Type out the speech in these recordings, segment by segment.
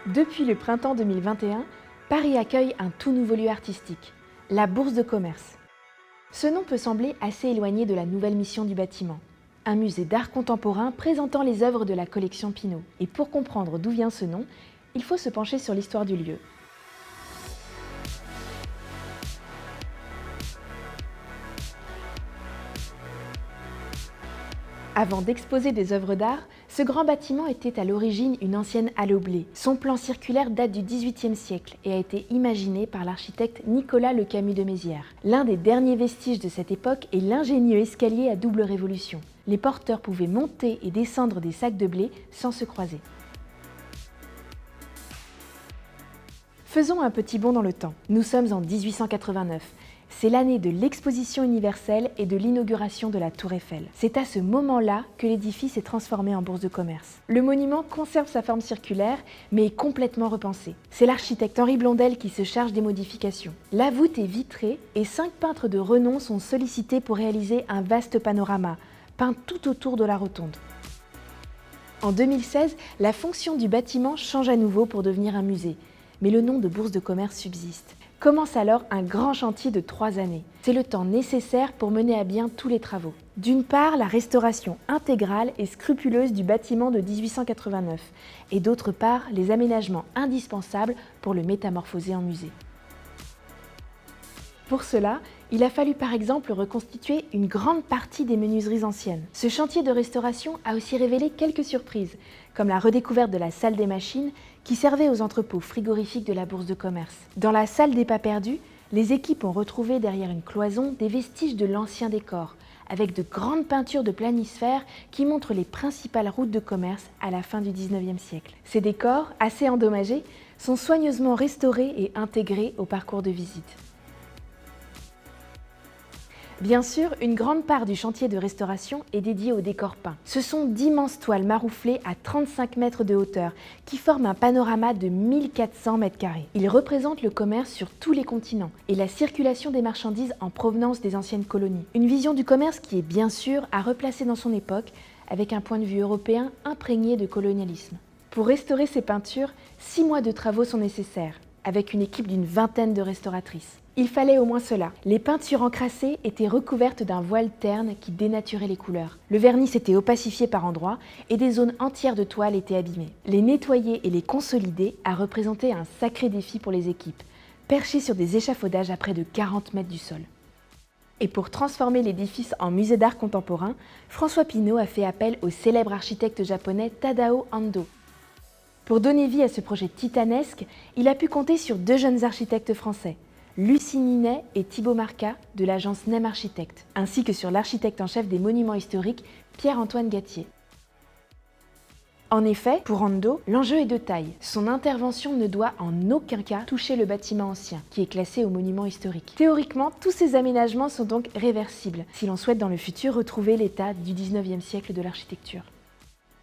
Depuis le printemps 2021, Paris accueille un tout nouveau lieu artistique, la Bourse de commerce. Ce nom peut sembler assez éloigné de la nouvelle mission du bâtiment. Un musée d'art contemporain présentant les œuvres de la collection Pinault. Et pour comprendre d'où vient ce nom, il faut se pencher sur l'histoire du lieu. Avant d'exposer des œuvres d'art, ce grand bâtiment était à l'origine une ancienne halle au blé. Son plan circulaire date du XVIIIe siècle et a été imaginé par l'architecte Nicolas Le Camus de Mézières. L'un des derniers vestiges de cette époque est l'ingénieux escalier à double révolution. Les porteurs pouvaient monter et descendre des sacs de blé sans se croiser. Faisons un petit bond dans le temps. Nous sommes en 1889. C'est l'année de l'exposition universelle et de l'inauguration de la Tour Eiffel. C'est à ce moment-là que l'édifice est transformé en bourse de commerce. Le monument conserve sa forme circulaire, mais est complètement repensé. C'est l'architecte Henri Blondel qui se charge des modifications. La voûte est vitrée et 5 peintres de renom sont sollicités pour réaliser un vaste panorama, peint tout autour de la rotonde. En 2016, la fonction du bâtiment change à nouveau pour devenir un musée, mais le nom de bourse de commerce subsiste. Commence alors un grand chantier de 3 années. C'est le temps nécessaire pour mener à bien tous les travaux. D'une part, la restauration intégrale et scrupuleuse du bâtiment de 1889, et d'autre part, les aménagements indispensables pour le métamorphoser en musée. Pour cela, il a fallu par exemple reconstituer une grande partie des menuiseries anciennes. Ce chantier de restauration a aussi révélé quelques surprises, comme la redécouverte de la salle des machines qui servait aux entrepôts frigorifiques de la Bourse de commerce. Dans la salle des pas perdus, les équipes ont retrouvé derrière une cloison des vestiges de l'ancien décor, avec de grandes peintures de planisphère qui montrent les principales routes de commerce à la fin du XIXe siècle. Ces décors, assez endommagés, sont soigneusement restaurés et intégrés au parcours de visite. Bien sûr, une grande part du chantier de restauration est dédiée au décor peint. Ce sont d'immenses toiles marouflées à 35 mètres de hauteur qui forment un panorama de 1400 mètres carrés. Ils représentent le commerce sur tous les continents et la circulation des marchandises en provenance des anciennes colonies. Une vision du commerce qui est bien sûr à replacer dans son époque avec un point de vue européen imprégné de colonialisme. Pour restaurer ces peintures, 6 mois de travaux sont nécessaires, avec une équipe d'une vingtaine de restauratrices. Il fallait au moins cela. Les peintures encrassées étaient recouvertes d'un voile terne qui dénaturait les couleurs. Le vernis s'était opacifié par endroits et des zones entières de toile étaient abîmées. Les nettoyer et les consolider a représenté un sacré défi pour les équipes, perchées sur des échafaudages à près de 40 mètres du sol. Et pour transformer l'édifice en musée d'art contemporain, François Pinault a fait appel au célèbre architecte japonais Tadao Ando. Pour donner vie à ce projet titanesque, il a pu compter sur 2 jeunes architectes français, Lucie Ninet et Thibaut Marca de l'agence Nem Architecte, ainsi que sur l'architecte en chef des monuments historiques, Pierre-Antoine Gatier. En effet, pour Ando, l'enjeu est de taille. Son intervention ne doit en aucun cas toucher le bâtiment ancien, qui est classé au monument historique. Théoriquement, tous ces aménagements sont donc réversibles, si l'on souhaite dans le futur retrouver l'état du XIXe siècle de l'architecture.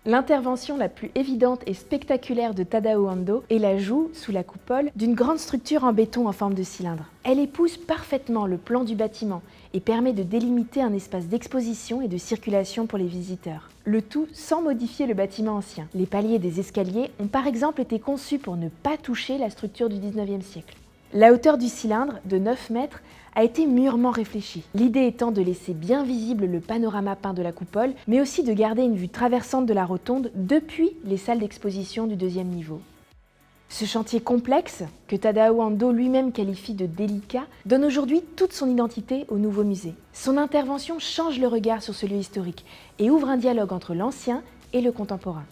L'intervention la plus évidente et spectaculaire de Tadao Ando est l'ajout, sous la coupole, d'une grande structure en béton en forme de cylindre. Elle épouse parfaitement le plan du bâtiment et permet de délimiter un espace d'exposition et de circulation pour les visiteurs. Le tout sans modifier le bâtiment ancien. Les paliers des escaliers ont par exemple été conçus pour ne pas toucher la structure du XIXe siècle. La hauteur du cylindre, de 9 mètres, a été mûrement réfléchie. L'idée étant de laisser bien visible le panorama peint de la coupole, mais aussi de garder une vue traversante de la rotonde depuis les salles d'exposition du 2e niveau. Ce chantier complexe, que Tadao Ando lui-même qualifie de délicat, donne aujourd'hui toute son identité au nouveau musée. Son intervention change le regard sur ce lieu historique et ouvre un dialogue entre l'ancien et le contemporain.